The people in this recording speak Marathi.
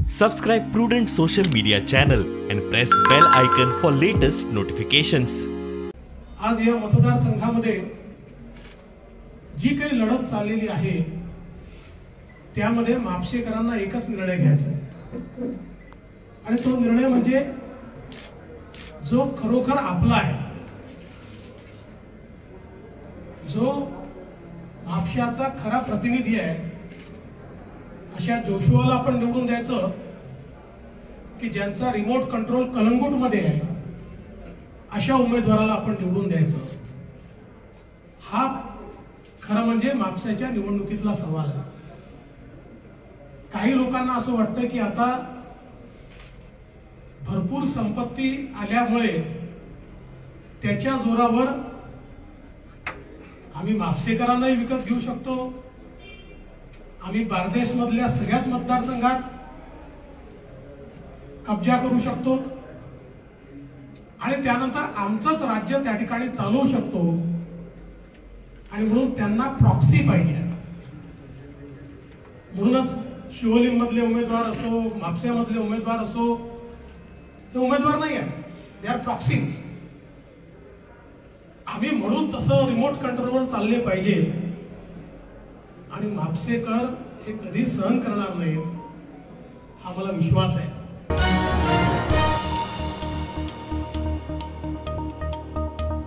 Subscribe Prudent social media channel and press bell icon for latest notifications. आज या मतदारसंघामध्ये जी काही लढत चाललेली आहे त्यामध्ये म्हापशेकरांना एकच निर्णय घ्यायचा आहे आणि तो निर्णय म्हणजे जो खरोखर आपला आहे, जो म्हापशाचा खरा प्रतिनिधी आहे, अशा जोशुआला आपण निवडून द्यायचं की ज्यांचा रिमोट कंट्रोल कलंगूट मध्ये आहे, अशा उमेदवाराला आपण निवडून द्यायचं. हा खरं म्हणजे म्हापशाच्या निवडणुकीतला सवाल आहे. काही लोकांना असं वाटतं की आता भरपूर संपत्ती आल्यामुळे त्याच्या जोरावर आम्ही म्हापशेकरांनाही विकत घेऊ शकतो, आम्ही बारदेश मधल्या सगळ्याच मतदारसंघात कब्जा करू शकतो आणि त्यानंतर आमचंच राज्य त्या ठिकाणी चालवू शकतो. आणि म्हणून त्यांना प्रॉक्सी पाहिजे. म्हणूनच शिवोली मधले उमेदवार असो, म्हापशामधले उमेदवार असो, ते उमेदवार नाही आहेत, दे आर प्रॉक्सीज. आम्ही म्हणून तसं रिमोट कंट्रोलवर चालले पाहिजे आणि म्हापशेकर हे कधी सहन करणार नाहीत, हा मला विश्वास आहे.